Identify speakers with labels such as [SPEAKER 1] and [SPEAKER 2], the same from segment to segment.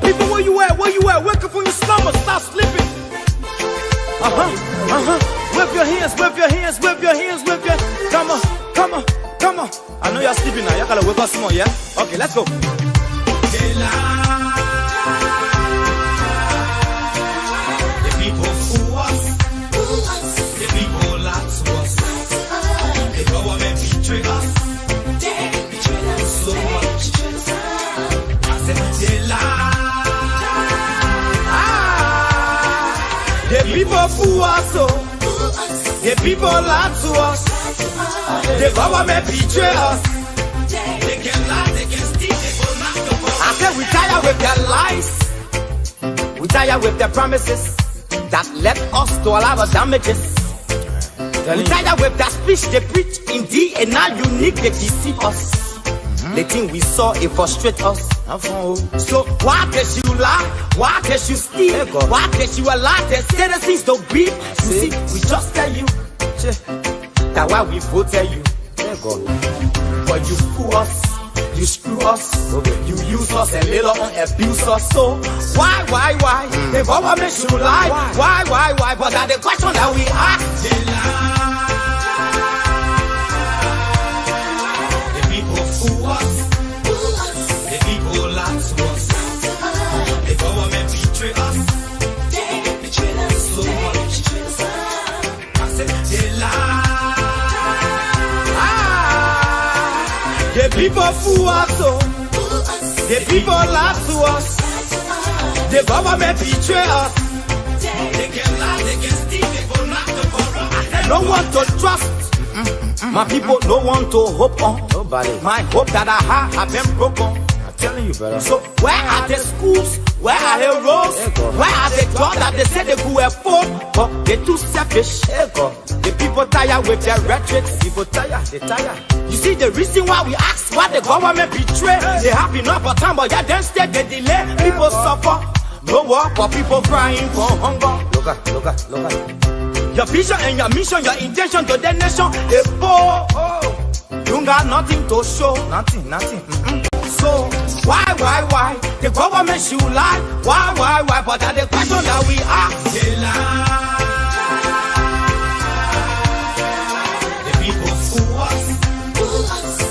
[SPEAKER 1] people, where you at? Where you at? Wake up from your slumber, stop sleeping. Whip your hands, whip your hands, whip your hands, whip your. Come on, come on, come on. I know you're sleeping now. Y'all gotta wake up some more, yeah? Okay, let's go. The people fool us. The people lie to us. The government betray us. So much. I said they lie. The people fool us, oh. The people lie to us. The government betray us. They can lie, they can steal, they will not go. I said we tired with their lies. We tired with their promises that led us to all our damages. We tired with their speech they preach indeed, and now unique they deceive us. The thing we saw, it frustrate us. So why does you lie? Why does you steal? Why does you allow the citizens to beat? You see, we just tell you that why we voted you. But you fool us, you screw us, you use us and later on abuse us. So why? The government should lie. Why? But that's the question that we ask. They lie. The people fool us. The people lie to us. The government betray us. So much. I said they lie. The people fool us, oh. The people lie to us. The government betray us. They can lie, they can steal, they will not corrupt. No one to trust. My people, no one to hope on. Nobody. My hope that I have been broken. I'm telling you, brother. So where are the schools? Where are the roads? Where are the jobs that they say they could afford? But they're too selfish. The people tired with their rhetoric. People tired, they tired. You see the reason why we ask why the government betray. They have enough of time, but yeah, then instead they delay. People suffer. No work, but people crying for hunger. Look at. Your vision and your mission, your intention to the nation, they poor. You got nothing to show. Nothing. So why? The government should lie. Why? But that's the question that we ask. They lie. The people fool us.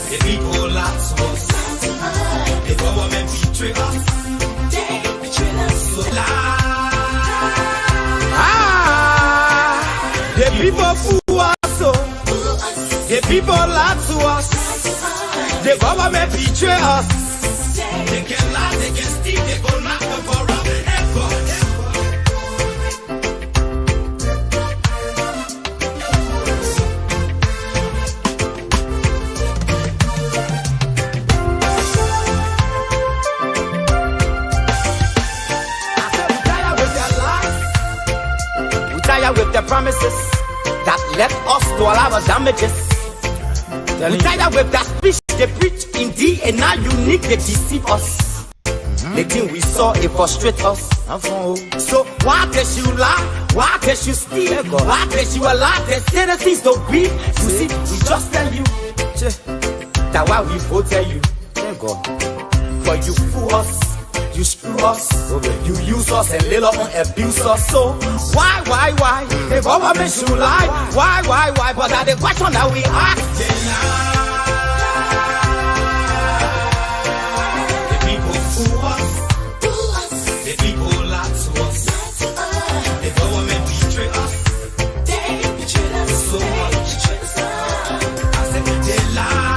[SPEAKER 1] The people lie to us. The government betray us. So lie. The people fool us. The people lie to us. The government betray us. They can lie, they can steal, they will not corrupt. With their promises that led us to all our damages. We tired with that speech they preach indeed, and now unique they deceive us. The thing we saw, it frustrate us. So why does you lie? Why does you steal? Why does you allow the citizens to beat? You see, we just tell you that why we voted you. But you fool us. You screw us, you use us and later on abuse us. So why? The government should lie. Why? But that's the question that we ask. The people fool us. The people lie to us. The government betray us. So much. I said they lie.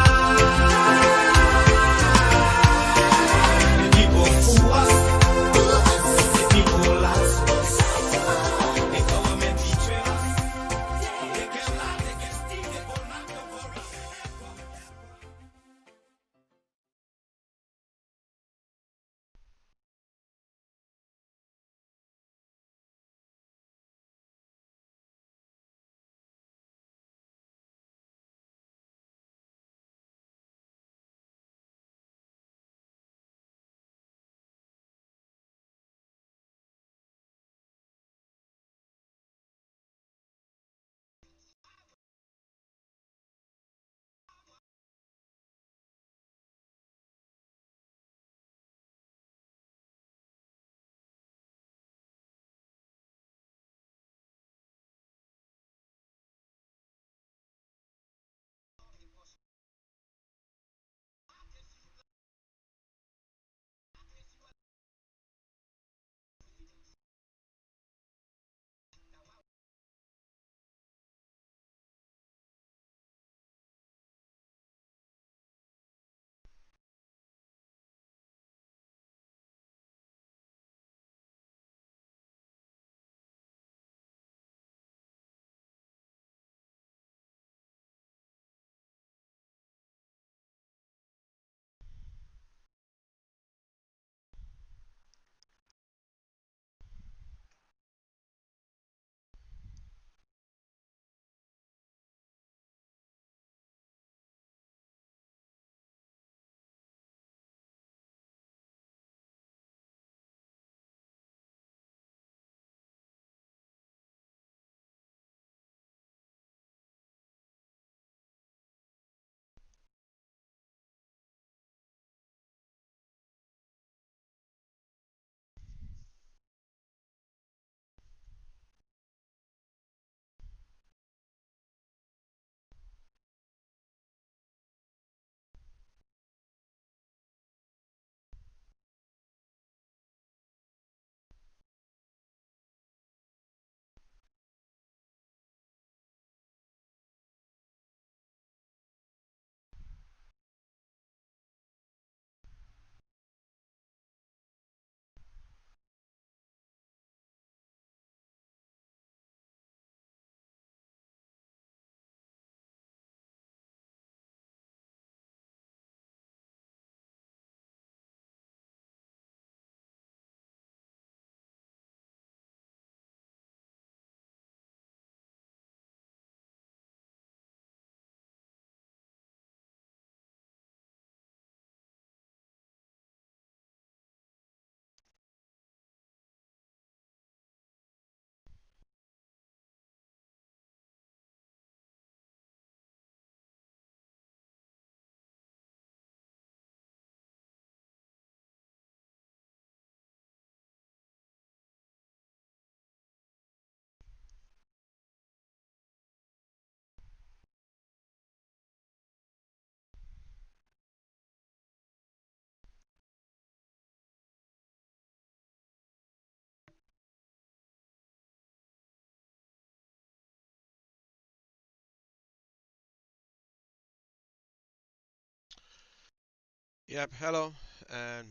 [SPEAKER 2] Yep, hello. And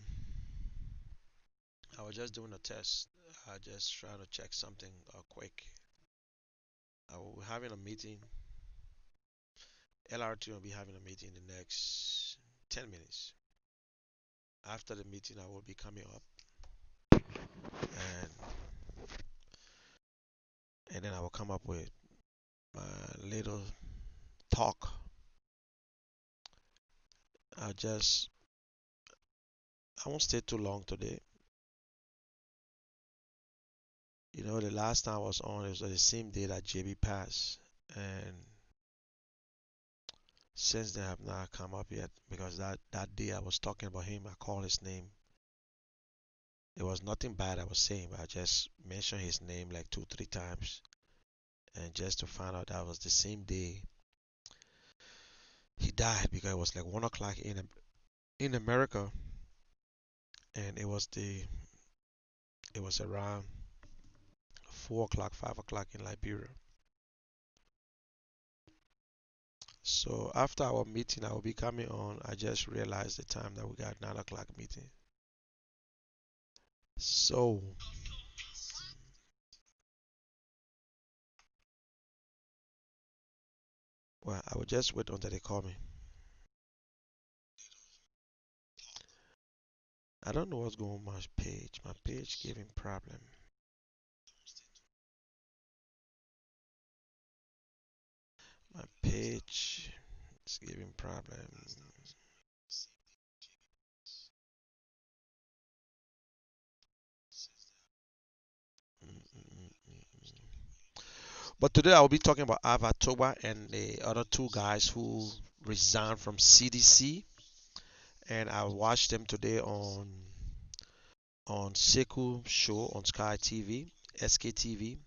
[SPEAKER 2] I was just doing a test. Just trying to check something quick. We're having a meeting. LRT will be having a meeting in the next 10 minutes. After the meeting, I will be coming up and then I will come up with my little talk. I just I won't stay too long today. You know, the last time I was on, it was the same day that JB passed, and since they have not come up yet because that day I was talking about him, I called his name. It was nothing bad I was saying, but I just mentioned his name like two, three times, and just to find out that was the same day he died because it was like 1 o'clock in America, and it was around 4 o'clock, 5 o'clock in Liberia. So after our meeting, I will be coming on. I just realized the time that we got 9 o'clock meeting. So, well, I will just wait until they call me. I don't know what's going on with my page. My page giving problem. My page is giving problem. Mm, mm, mm, mm. But today I will be talking about Avatoba and the other two guys who resigned from CDC, and I watched them today on Seku show on Sky TV, SKTV,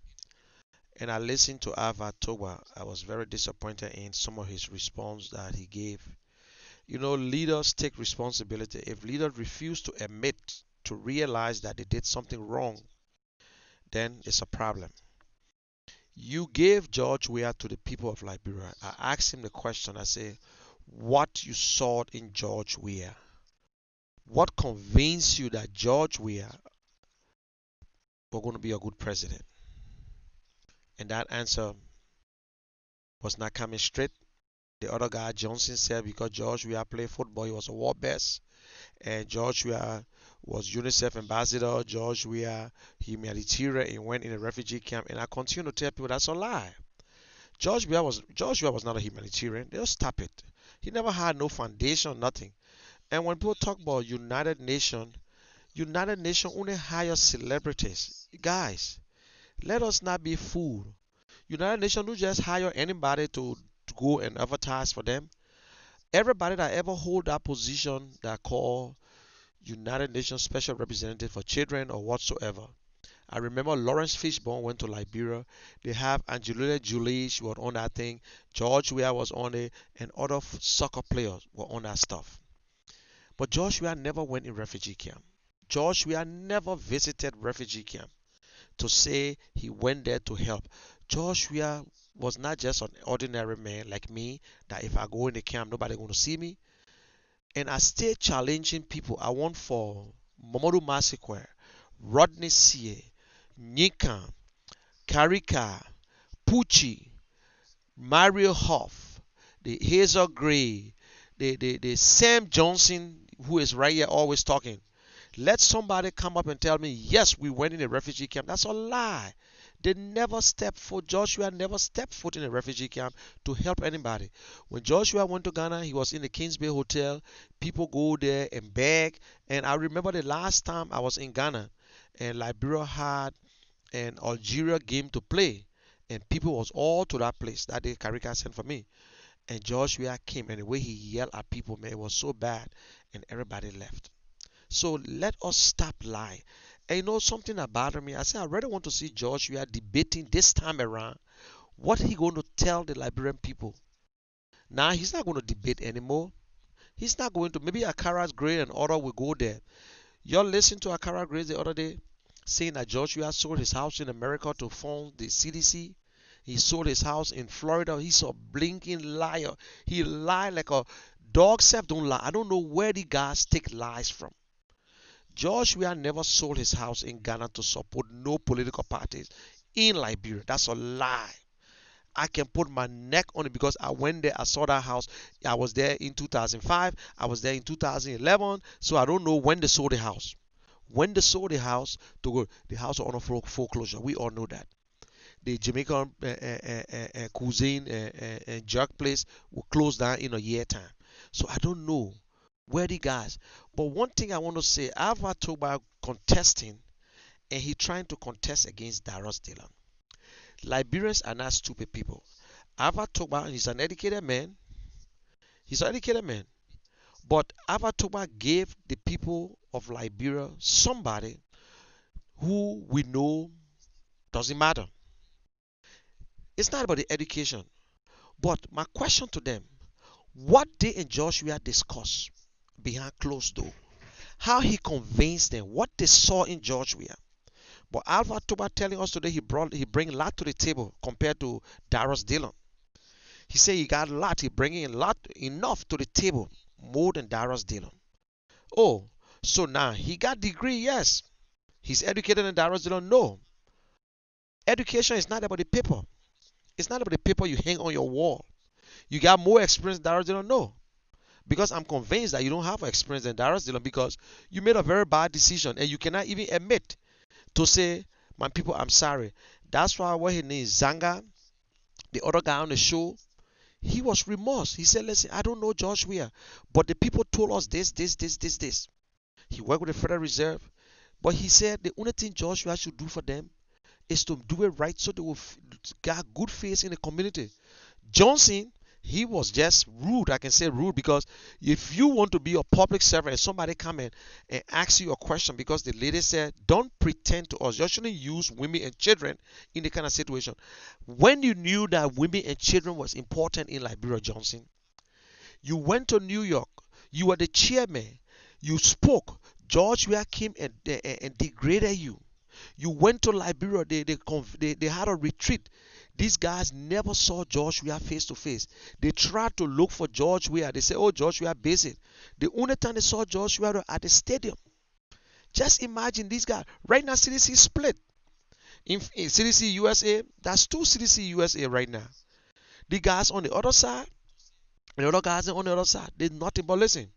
[SPEAKER 2] and I listened to Avatoba. I was very disappointed in some of his response that he gave. You know, leaders take responsibility. If leaders refuse to admit, to realize that they did something wrong, then it's a problem. You gave George Weah to the people of Liberia. I asked him the question. I said, what you saw in George Weah? What convinced you that George Weah was going to be a good president? And that answer was not coming straight. The other guy, Johnson, said because George Weah played football, he was a world best. And George Weah was UNICEF ambassador. George Weah humanitarian and went in a refugee camp. And I continue to tell people that's a lie. George Weah was not a humanitarian. They'll stop it. He never had no foundation, nothing. And when people talk about United Nations only hire celebrities. Guys, let us not be fooled. United Nations don't just hire anybody to go and advertise for them. Everybody that ever hold that position that call United Nations Special Representative for Children or whatsoever. I remember Lawrence Fishburne went to Liberia. They have Angelina Jolie, she was on that thing. George Weah was on it, and other soccer players were on that stuff. But George Weah never went in refugee camp. George Weah never visited refugee camp to say he went there to help. George Weah was not just an ordinary man like me that if I go in the camp nobody going to see me. And I stay challenging people. I want for Momodu Massacre, Rodney Sie, Nika, Karika, Pucci, Mario Huff, the Hazel Gray, the Sam Johnson who is right here always talking. Let somebody come up and tell me, yes, we went in a refugee camp. That's a lie. They never stepped foot. Joshua never stepped foot in a refugee camp to help anybody. When Joshua went to Ghana, he was in the Kings Bay Hotel. People go there and beg. And I remember the last time I was in Ghana and Liberia had an Algeria game to play. And people was all to that place that day Karika sent for me. And Joshua came and the way he yelled at people, man, it was so bad. And everybody left. So let us stop lying. And you know something that bothered me? I said I really want to see George we are debating this time around. What he going to tell the Liberian people? Now he's not going to debate anymore. He's not going to. Maybe Akara's Gray and other will go there. Y'all listen to Akara Gray the other day saying that George Weah sold his house in America to fund the CDC. He sold his house in Florida. He's a blinking liar. He lied like a Dogs self don't lie. I don't know where the guys take lies from. George Weah never sold his house in Ghana to support no political parties in Liberia. That's a lie. I can put my neck on it because I went there. I saw that house. I was there in 2005. I was there in 2011. So I don't know when they sold the house. When they sold the house to go, the house was on foreclosure. We all know that. The Jamaican cuisine and jerk place will close down in a year time. So I don't know where the guys. But one thing I want to say, Alpha Toba contesting, and he trying to contest against Darius Dillon. Liberians are not stupid people. Alpha Toba, he's an educated man. He's an educated man. But Alpha Toba gave the people of Liberia somebody who we know doesn't matter. It's not about the education. But my question to them, what they and Joshua discuss behind closed door, how he convinced them, what they saw in Joshua. But Alpha Toba telling us today he bring a lot to the table compared to Darius Dillon. He said he got a lot, he bringing a lot enough to the table, more than Darius Dillon. Oh, so now he got degree, yes. He's educated than Darius Dillon, no. Education is not about the paper. It's not about the paper you hang on your wall. You got more experience than Darius Dillon, no. Because I'm convinced that you don't have experience than Darius Dillon because you made a very bad decision and you cannot even admit to say, my people, I'm sorry. That's why what his name is Zanga, the other guy on the show, he was remorse. He said, listen, I don't know George Weah, but the people told us this. He worked with the Federal Reserve, but he said the only thing George Weah should do for them is to do it right so they will get good face in the community. Johnson, he was just rude. I can say rude because if you want to be a public servant and somebody come in and ask you a question because the lady said, don't pretend to us. You shouldn't use women and children in the kind of situation. When you knew that women and children was important in Liberia, Johnson, you went to New York. You were the chairman. You spoke. George Weah came and degraded you. You went to Liberia. They had a retreat. These guys never saw George Weah face to face. They tried to look for George Weah. They said, oh, George Weah basic. The only time they saw George Weah was at the stadium. Just imagine these guys. Right now, CDC split. In CDC USA, that's two CDC USA right now. The guys on the other side, and the other guys on the other side, they're nothing but listen.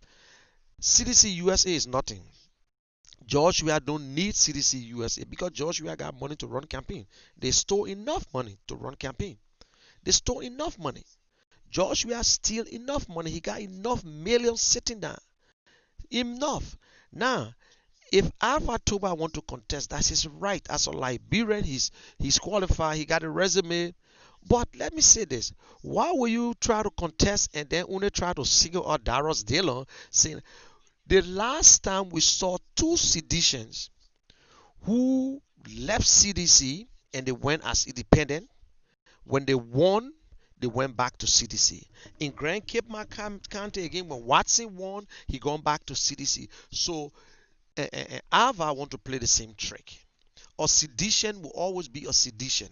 [SPEAKER 2] CDC USA is nothing. George Weah don't need CDC USA because George Weah got money to run campaign. They stole enough money to run campaign. They stole enough money. George Weah steal enough money. He got enough millions sitting down. Enough. Now, if Alpha Toba want to contest, that's his right. As a Liberian, he's qualified. He got a resume. But let me say this. Why will you try to contest and then only try to single out Darius Dillon saying, the last time we saw two seditionists who left CDC and they went as independent, when they won, they went back to CDC. In Grand Cape County again, when Watson won, he gone back to CDC. So Alva want to play the same trick. A sedition will always be a sedition.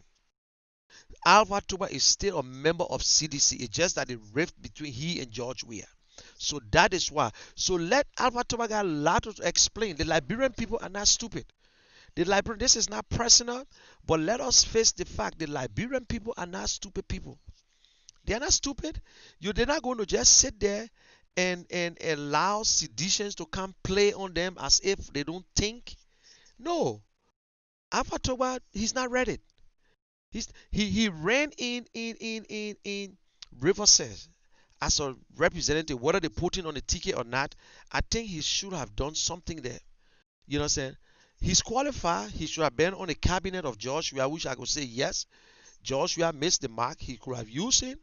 [SPEAKER 2] Alva Toba is still a member of CDC. It's just that the rift between he and George Weah. So that is why. So let Alpha Toba got a lot to explain. The Liberian people are not stupid. This is not personal, but let us face the fact the Liberian people are not stupid people. They are not stupid. They're not going to just sit there and allow seditions to come play on them as if they don't think. No. Alpha Toba, he's not ready. He ran in Riverside as a representative, whether they put him on the ticket or not. I think he should have done something there. You know what I'm saying? He's qualified. He should have been on the cabinet of George Weah, which I could say yes. George Weah missed the mark. He could have used it.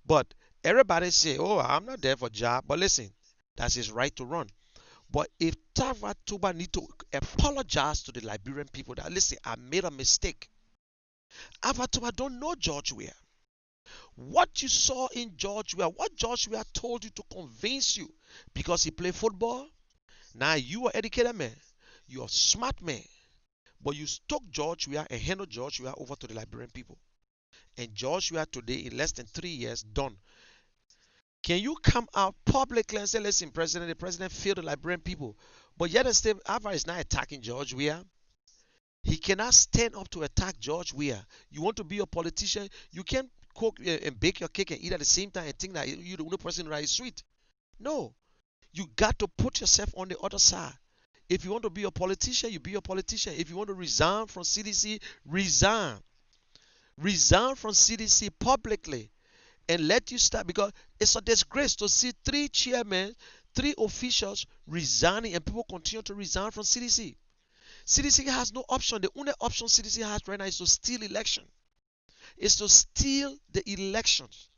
[SPEAKER 2] But everybody say, oh, I'm not there for job. But listen, that's his right to run. But if Alpha Toba need to apologize to the Liberian people that, listen, I made a mistake. Alpha Toba don't know George Weah. What you saw in George Weah, what George Weah told you to convince you because he played football. Now you are educated man, you are smart man, but you took George Weah and handed George Weah over to the Liberian people. And George Weah today, in less than 3 years, done. Can you come out publicly and say, listen, President, the president failed the Liberian people? But yet and still, Alva is not attacking George Weah. He cannot stand up to attack George Weah. You want to be a politician, you can't cook and bake your cake and eat at the same time and think that you're the only person that is sweet. No, you got to put yourself on the other side. If you want to be a politician, you be a politician. If you want to resign from CDC, resign. Resign from CDC publicly and let you start, because it's a disgrace to see three chairmen, three officials resigning and people continue to resign from CDC. CDC has no option. The only option CDC has right now is to steal election. Is to steal the elections.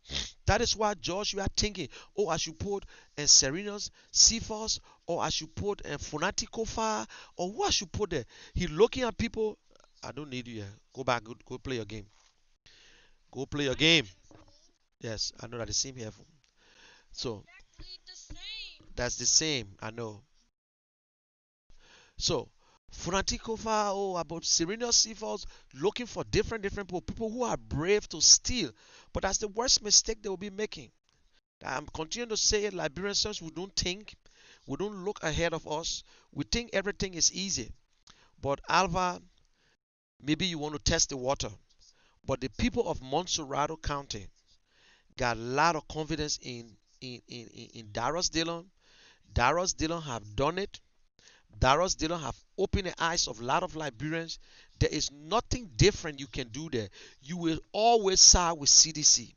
[SPEAKER 2] That is why George, you are thinking, oh, I should put and Serenos Cephas, or I should put and Funati Kofa, or what I should put there. He looking at people. I don't need you here. Go back, go play your game. Go play your game. Yes, I know that the same here. So that's the same. I know. So Funatikova, oh, about Serena Seafalls, looking for different people who are brave to steal. But that's the worst mistake they will be making. I'm continuing to say it, Liberians, we don't think, we don't look ahead of us. We think everything is easy. But Alva, maybe you want to test the water. But the people of Montserrado County got a lot of confidence in Darius Dillon. Darius Dillon have done it. Darius Dillon have opened the eyes of a lot of Liberians. There is nothing different you can do there. You will always side with CDC.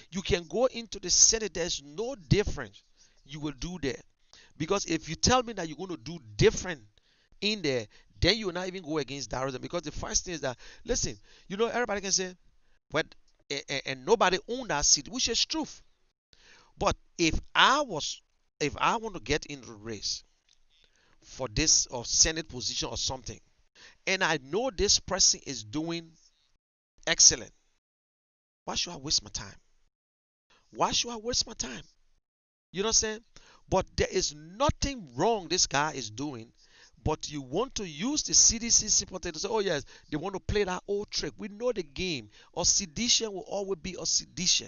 [SPEAKER 2] You can go into the Senate. There's no difference you will do there. Because if you tell me that you're going to do different in there, then you will not even go against Darius. Because the first thing is that, listen, everybody can say, but and nobody own that seat, which is truth. But if I want to get in the race for this or Senate position or something, and I know this person is doing excellent, why should I waste my time? Why should I waste my time? You know what I'm saying? But there is nothing wrong this guy is doing. But you want to use the CDC sympathy to say, oh yes, they want to play that old trick. We know the game. Or sedition will always be a sedition.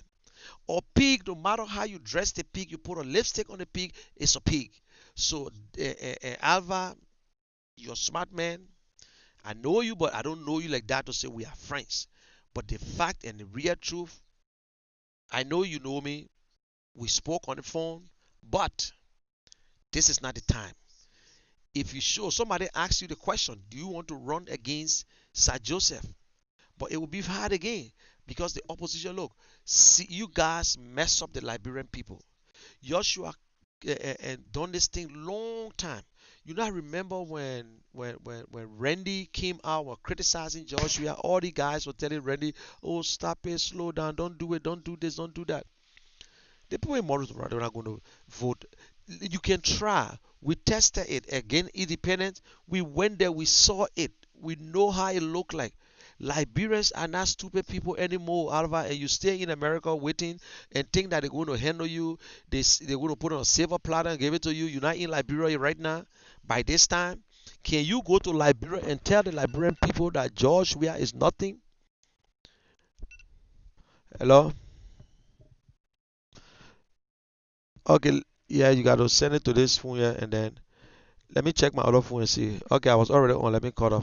[SPEAKER 2] Or pig, no matter how you dress the pig, you put a lipstick on the pig, it's a pig. So, Alva, you're a smart man. I know you, but I don't know you like that to say we are friends. But the fact and the real truth, I know you know me. We spoke on the phone, but this is not the time. If you show somebody asks you the question, do you want to run against Sir Joseph? But it will be hard again because the opposition, look, see, you guys mess up the Liberian people. Joshua done this thing long time. You know, I remember when Randy came out were criticizing Joshua, all the guys were telling Randy, oh, stop it, slow down, don't do it, don't do this, don't do that. The people in Morrisboro, they're not going to vote. You can try. We tested it again, independent. We went there, we saw it. We know how it looked like. Liberians are not stupid people anymore, Alva, and you stay in America waiting and think that they're going to handle you. They're going to put on a silver platter and give it to you. You're not in Liberia right now. By this time, can you go to Liberia and tell the Liberian people that George Weah is nothing? Hello? Okay, yeah, you got to send it to this phone here and then let me check my other phone and see. Okay, I was already on. Let me cut off.